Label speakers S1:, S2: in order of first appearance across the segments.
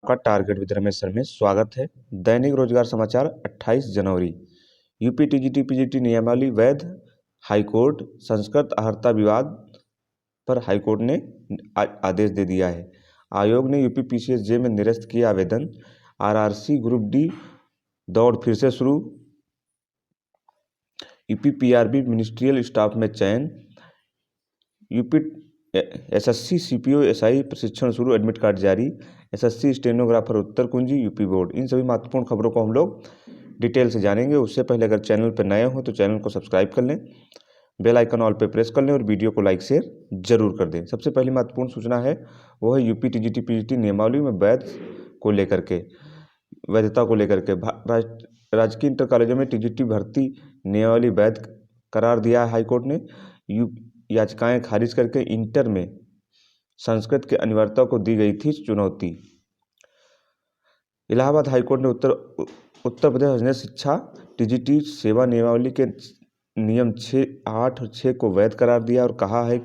S1: आपका target with Ramesh sir में स्वागत है। दैनिक रोजगार समाचार 28 जनवरी। यूपी टीजीटी पीजीटी नियमावली वैध। हाईकोर्ट संस्कृत अहर्ता विवाद पर हाईकोर्ट ने आदेश दे दिया है। आयोग ने यूपी पीसीएसजे में निरस्त किया आवेदन। आरआरसी ग्रुप डी दौड़ फिर से शुरू। यूपी पीआरबी मिनिस्ट्रियल स्टाफ में चयन। यूपी एसएससी सीपीओ एसआई प्रशिक्षण शुरू, एडमिट कार्ड जारी। एसएससी स्टेनोग्राफर उत्तर कुंजी यूपी बोर्ड। इन सभी महत्वपूर्ण खबरों को हम लोग डिटेल से जानेंगे। उससे पहले अगर चैनल पर नए हो तो चैनल को सब्सक्राइब कर लें, बेल आइकन ऑल पे प्रेस कर लें और वीडियो को लाइक शेयर जरूर कर दें। सबसे पहली महत्वपूर्ण सूचना है वो है यूपी टीजीटी पीजीटी नियमावली में वैधता को लेकर के राजकीय इंटर कॉलेजों में टीजीटी भर्ती नियमावली वैध करार दिया है हाईकोर्ट ने। याचिकाएं खारिज करके इंटर में संस्कृत की अनिवार्यता को दी गई थी चुनौती। इलाहाबाद हाईकोर्ट ने उत्तर प्रदेश अजनबी शिक्षा टीजीटी सेवा नियमावली के नियम 6, 8 और 6 को वैध करार दिया और कहा है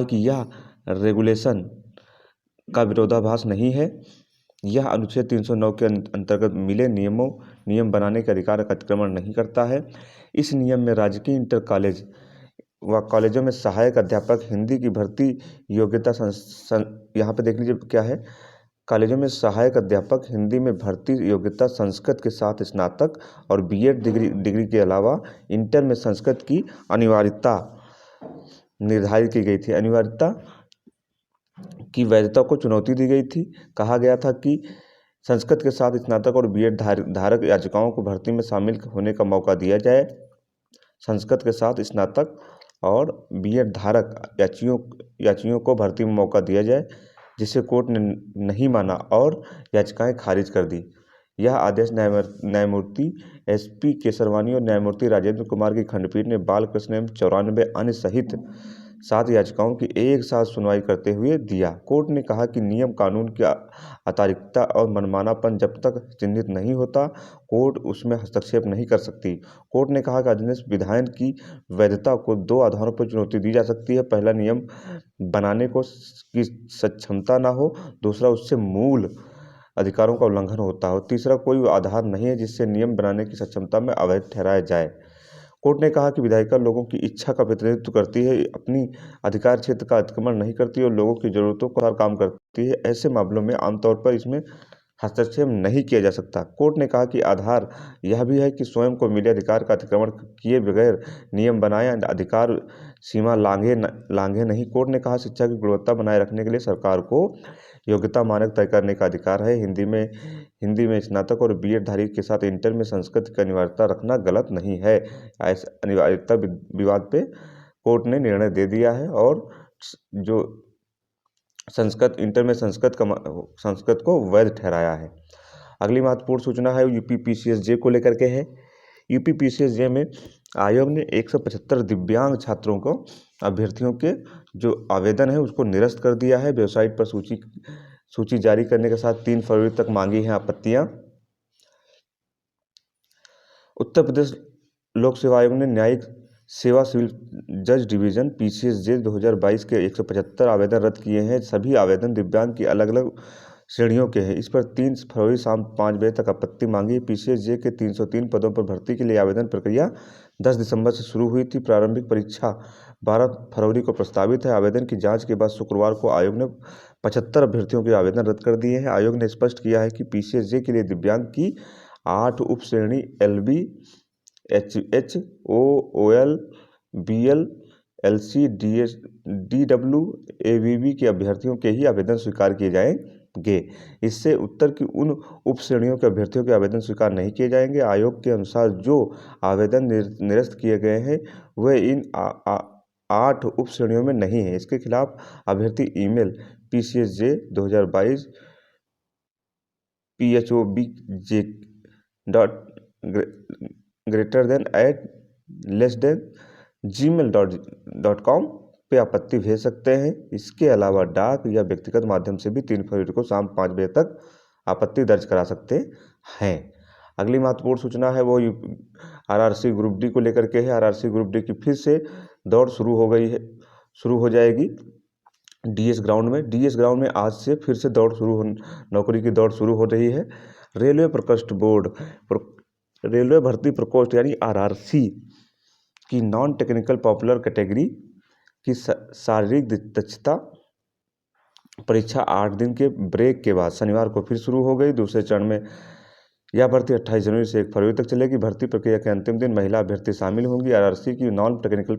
S1: कि यह रेगुलेशन का विरोधाभास नहीं है। यह अनुच्छेद 309 के अंतर्गत मिले नियम बनाने के अधिकार का अतिक्रमण नहीं करता है। इस नियम में राजकीय इंटर कॉलेज व कॉलेजों में सहायक अध्यापक हिंदी की भर्ती योग्यता यहाँ पे देख लीजिए क्या है। कॉलेजों में सहायक अध्यापक हिंदी में भर्ती योग्यता संस्कृत के साथ स्नातक और बीएड डिग्री के अलावा इंटर में संस्कृत की अनिवार्यता निर्धारित की गई थी। अनिवार्यता की वैधता को चुनौती दी गई थी। कहा गया था कि संस्कृत के साथ स्नातक और बीएड धारक याचिकाओं को भर्ती में शामिल होने का मौका दिया जाए। संस्कृत के साथ स्नातक और बीएड धारक याचियों को भर्ती में मौका दिया जाए, जिसे कोर्ट ने नहीं माना और याचिकाएं खारिज कर दी। यह आदेश न्यायमूर्ति एसपी केसरवानी और न्यायमूर्ति राजेंद्र कुमार की खंडपीठ ने बालकृष्ण एवं 94 अन्य सहित 7 याचिकाओं की एक साथ सुनवाई करते हुए दिया। कोर्ट ने कहा कि नियम कानून की अतार्किकता और मनमानापन जब तक चिन्हित नहीं होता, कोर्ट उसमें हस्तक्षेप नहीं कर सकती। कोर्ट ने कहा कि अध्ययन विधान की वैधता को 2 आधारों पर चुनौती दी जा सकती है। पहला, नियम बनाने की सक्षमता ना हो। दूसरा, उससे मूल अधिकारों का उल्लंघन होता हो। तीसरा, कोई आधार नहीं है जिससे नियम बनाने की सक्षमता में अवैध ठहराया जाए। कोर्ट ने कहा कि विधायिका लोगों की इच्छा का प्रतिनिधित्व करती है, अपनी अधिकार क्षेत्र का अतिक्रमण नहीं करती और लोगों की जरूरतों के अनुसार काम करती है। ऐसे मामलों में आमतौर पर इसमें हस्तक्षेप नहीं किया जा सकता। कोर्ट ने कहा कि आधार यह भी है कि स्वयं को मिले अधिकार का अतिक्रमण किए बगैर नियम बनाए, अधिकार सीमा लांघे नहीं। कोर्ट ने कहा शिक्षा की गुणवत्ता बनाए रखने के लिए सरकार को योग्यता मानक तय करने का अधिकार है। हिंदी में स्नातक और बीएड धारी के साथ इंटर में संस्कृत की अनिवार्यता रखना गलत नहीं है। ऐसे अनिवार्यता विवाद पे कोर्ट ने निर्णय दे दिया है और जो इंटर में संस्कृत को वैध ठहराया है। अगली महत्वपूर्ण सूचना है यूपी पीसीएसजे को लेकर के है। यूपी पीसीएसजे में आयोग ने 175 दिव्यांग छात्रों को अभ्यर्थियों के जो आवेदन है उसको निरस्त कर दिया है। वेबसाइट पर सूची जारी करने के साथ 3 फरवरी तक मांगी हैं आपत्तियां। उत्तर प्रदेश लोक सेवा आयोग ने न्यायिक सेवा सिविल जज डिवीजन पीसीएसजे 2022 के 175 आवेदन रद्द किए हैं। सभी आवेदन दिव्यांग की अलग अलग श्रेणियों के हैं। इस पर 3 फरवरी शाम 5 बजे तक आपत्ति मांगी। पीसीएसजे के 303 पदों पर भर्ती के लिए आवेदन प्रक्रिया 10 दिसंबर से शुरू हुई थी। प्रारंभिक परीक्षा 12 फरवरी को प्रस्तावित है। आवेदन की जांच के बाद शुक्रवार को आयोग ने 75 अभ्यर्थियों के आवेदन रद्द कर दिए हैं। आयोग ने स्पष्ट किया है कि पीसीएसजे के लिए दिव्यांग की 8 उप श्रेणी LB, HH, OL, BL, LC, DW, ABB के अभ्यर्थियों के ही आवेदन स्वीकार किए जाएंगे। इससे उत्तर की उन उप श्रेणियों के अभ्यर्थियों के आवेदन स्वीकार नहीं किए जाएंगे। आयोग के अनुसार जो आवेदन निरस्त किए गए हैं वे इन 8 उप श्रेणियों में नहीं है। इसके खिलाफ अभ्यर्थी ईमेल PCSJ 2022 PHOB@gmail.com पे आपत्ति भेज सकते हैं। इसके अलावा डाक या व्यक्तिगत माध्यम से भी 3 फरवरी को शाम 5 बजे तक आपत्ति दर्ज करा सकते हैं। अगली महत्वपूर्ण सूचना है वो RRC ग्रुप डी को लेकर के है। RRC ग्रुप डी की फिर से दौड़ शुरू हो जाएगी। डीएस ग्राउंड में आज से फिर से नौकरी की दौड़ शुरू हो रही है। रेलवे प्रकोष्ठ बोर्ड रेलवे भर्ती प्रकोष्ठ यानी आरआरसी की नॉन टेक्निकल पॉपुलर कैटेगरी की शारीरिक दक्षता परीक्षा 8 दिन के ब्रेक के बाद शनिवार को फिर शुरू हो गई। दूसरे चरण में यह भर्ती 28 जनवरी से 1 फरवरी तक चलेगी। भर्ती प्रक्रिया के अंतिम दिन महिला अभ्यर्थी शामिल होंगी। आरआरसी की नॉन टेक्निकल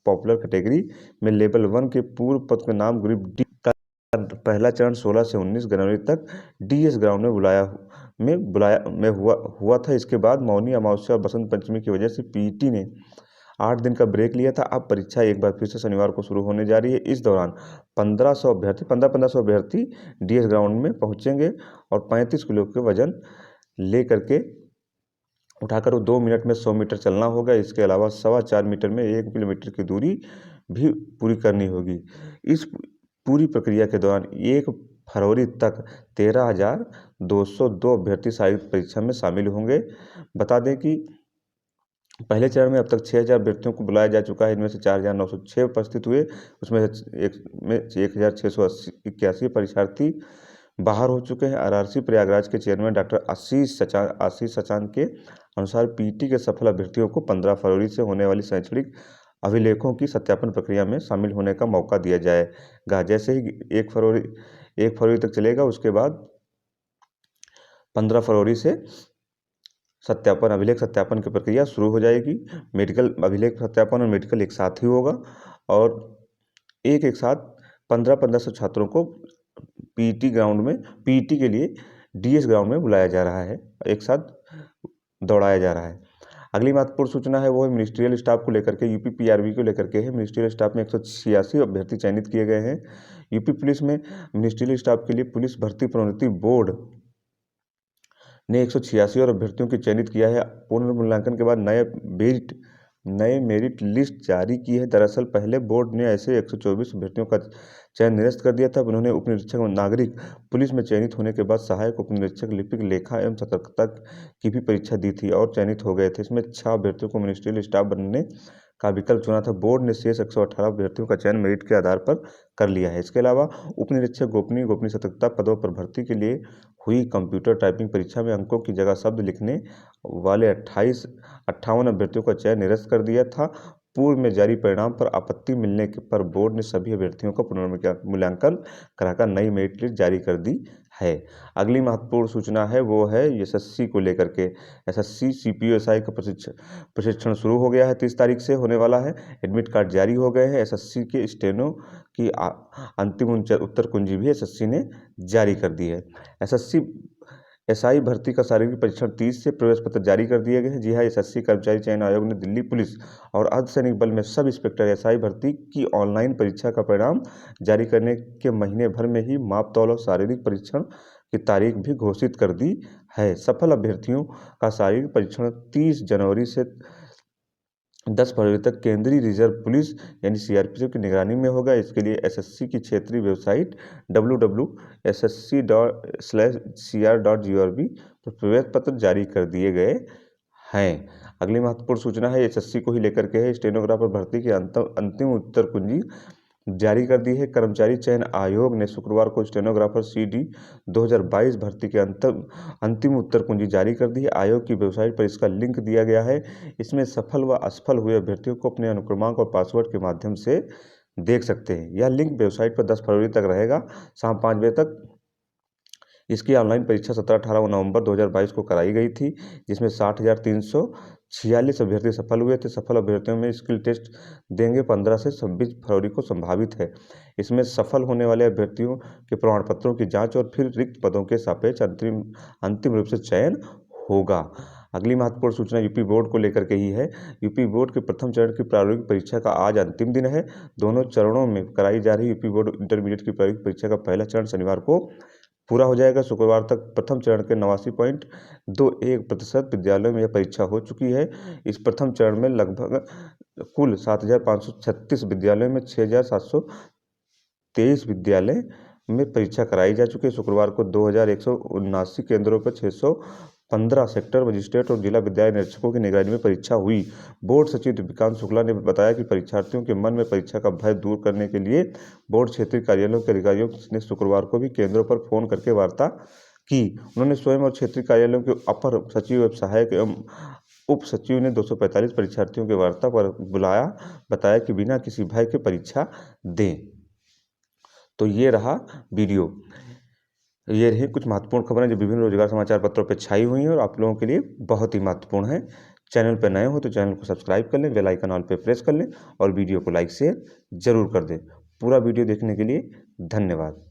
S1: पॉपुलर कैटेगरी में लेवल 1 के पूर्व पद के नाम ग्रुप डी का पहला चरण 16 से 19 जनवरी तक डीएस ग्राउंड में हुआ था। इसके बाद मौनी अमावस्या और बसंत पंचमी की वजह से पीईटी ने 8 दिन का ब्रेक लिया था। अब परीक्षा एक बार फिर से शनिवार को शुरू होने जा रही है। इस दौरान 1500 अभ्यर्थी डीएस ग्राउंड में पहुंचेंगे और 35 किलो के वजन ले करके उठाकर 2 मिनट में 100 मीटर चलना होगा। इसके अलावा 4.25 मीटर में 1 किलोमीटर की दूरी भी पूरी करनी होगी। इस पूरी प्रक्रिया के दौरान 1 फरवरी तक 13,202 अभ्यर्थी शारीरिक परीक्षा में शामिल होंगे। बता दें कि पहले चरण में अब तक 6,000 अभ्यर्थियों को बुलाया जा चुका है। इनमें से 4,906 उपस्थित हुए, उसमें 1,681 परीक्षार्थी बाहर हो चुके हैं। आरआरसी प्रयागराज के चेयरमैन डॉक्टर आशीष सचान के अनुसार पीटी के सफल अभ्यर्थियों को 15 फरवरी से होने वाली शैक्षणिक अभिलेखों की सत्यापन प्रक्रिया में शामिल होने का मौका दिया जाएगा। जैसे ही 1 फरवरी तक चलेगा, उसके बाद 15 फरवरी से अभिलेख सत्यापन की प्रक्रिया शुरू हो जाएगी। मेडिकल अभिलेख सत्यापन और मेडिकल एक साथ ही होगा और एक साथ 1500 छात्रों को पीईटी के लिए डीएस ग्राउंड में बुलाया जा रहा है, एक साथ दौड़ाया जा रहा है। अगली महत्वपूर्ण सूचना है वो है मिनिस्ट्रियल स्टाफ को लेकर के, यूपी पीआरबी को लेकर के है। मिनिस्ट्रियल स्टाफ में 186 अभ्यर्थी चयनित किए गए हैं। यूपी पुलिस में मिनिस्ट्रियल स्टाफ के लिए पुलिस भर्ती प्रोन्नति बोर्ड ने 186 और अभ्यर्थियों की चयनित किया है। पुनर्मूल्यांकन के बाद नए मेरिट लिस्ट जारी की है। दरअसल पहले बोर्ड ने ऐसे 124 अभ्यर्थियों का चयन निरस्त कर दिया था। उन्होंने उप निरीक्षक नागरिक पुलिस में चयनित होने के बाद सहायक उप निरीक्षक लिपिक लेखा एवं सतर्कता की भी परीक्षा दी थी और चयनित हो गए थे। इसमें 6 अभ्यर्थियों को मिनिस्ट्रियल स्टाफ बनने का विकल्प चुना था। बोर्ड ने शेष 118 अभ्यर्थियों का चयन मेरिट के आधार पर कर लिया है। इसके अलावा उप निरीक्षक गोपनीय सतर्कता पदों पर भर्ती के लिए हुई कंप्यूटर टाइपिंग परीक्षा में अंकों की जगह शब्द लिखने वाले 58 अभ्यर्थियों का चयन निरस्त कर दिया था। पूर्व में जारी परिणाम पर आपत्ति मिलने पर बोर्ड ने सभी अभ्यर्थियों का पुनर्मूल्यांकन कराकर नई मेरिट लिस्ट जारी कर दी है। अगली महत्वपूर्ण सूचना है वो है एसएससी को लेकर के। एसएससी सीपीओ-एसआई का प्रशिक्षण शुरू हो गया है, 30 तारीख से होने वाला है। एडमिट कार्ड जारी हो गए हैं। एसएससी के स्टेनो की अंतिम उत्तर कुंजी भी एसएससी ने जारी कर दी है। एसआई भर्ती का शारीरिक परीक्षण 30 से प्रवेश पत्र जारी कर दिए गए हैं। जी हाँ, एसएससी कर्मचारी चयन आयोग ने दिल्ली पुलिस और अर्धसैनिक बल में सब इंस्पेक्टर एसआई भर्ती की ऑनलाइन परीक्षा का परिणाम जारी करने के महीने भर में ही माप तौल और शारीरिक परीक्षण की तारीख भी घोषित कर दी है। सफल अभ्यर्थियों का शारीरिक परीक्षण 30 जनवरी से 10 फरवरी तक केंद्रीय रिजर्व पुलिस यानी सीआरपीएफ की निगरानी में होगा। इसके लिए एसएससी की क्षेत्रीय वेबसाइट www.ssc.cr.gov पर प्रवेश पत्र जारी कर दिए गए हैं। अगली महत्वपूर्ण सूचना है एसएससी को ही लेकर के है। स्टेनोग्राफर भर्ती की अंतिम उत्तर कुंजी जारी कर दी है। कर्मचारी चयन आयोग ने शुक्रवार को स्टेनोग्राफर सीडी 2022 भर्ती के अंतिम उत्तर कुंजी जारी कर दी है। आयोग की वेबसाइट पर इसका लिंक दिया गया है। इसमें सफल व असफल हुए अभ्यर्थियों को अपने अनुक्रमांक और पासवर्ड के माध्यम से देख सकते हैं। यह लिंक वेबसाइट पर 10 फरवरी तक रहेगा, शाम 5 बजे तक। इसकी ऑनलाइन परीक्षा 17-18 नवंबर 2022 को कराई गई थी, जिसमें 60,346 अभ्यर्थी सफल हुए थे। सफल अभ्यर्थियों में स्किल टेस्ट देंगे 15 से 26 फरवरी को संभावित है। इसमें सफल होने वाले अभ्यर्थियों के प्रमाण पत्रों की जांच और फिर रिक्त पदों के सापेक्ष अंतिम रूप से चयन होगा। अगली महत्वपूर्ण सूचना यूपी बोर्ड को लेकर के ही है। यूपी बोर्ड के प्रथम चरण की प्रायोगिक परीक्षा का आज अंतिम दिन है। दोनों चरणों में कराई जा रही यूपी बोर्ड इंटरमीडिएट की प्रायोगिक परीक्षा का पहला चरण शनिवार को पूरा हो जाएगा। शुक्रवार तक प्रथम चरण के 89.21% विद्यालयों में यह परीक्षा हो चुकी है। इस प्रथम चरण में लगभग कुल 7,536 विद्यालयों में 6,723 विद्यालय में परीक्षा कराई जा चुकी है। शुक्रवार को 2,179 केंद्रों पर 15 सेक्टर मजिस्ट्रेट और जिला विद्यालय निरीक्षकों की निगरानी में परीक्षा हुई। बोर्ड सचिव दीपिकांत शुक्ला ने बताया कि परीक्षार्थियों के मन में परीक्षा का भय दूर करने के लिए बोर्ड क्षेत्रीय कार्यालयों के अधिकारियों ने शुक्रवार को भी केंद्रों पर फोन करके वार्ता की। उन्होंने स्वयं और क्षेत्रीय कार्यालयों के अपर सचिव एवं सहायक एवं उप सचिव ने 245 परीक्षार्थियों के वार्ता पर बुलाया, बताया कि बिना किसी भय के परीक्षा दें। तो ये रहा वीडियो। ये रही कुछ महत्वपूर्ण खबरें जो विभिन्न रोजगार समाचार पत्रों पर छाई हुई हैं और आप लोगों के लिए बहुत ही महत्वपूर्ण है। चैनल पर नए हो तो चैनल को सब्सक्राइब कर लें, बेल आइकन ऑल पे प्रेस कर लें और वीडियो को लाइक शेयर जरूर कर दें। पूरा वीडियो देखने के लिए धन्यवाद।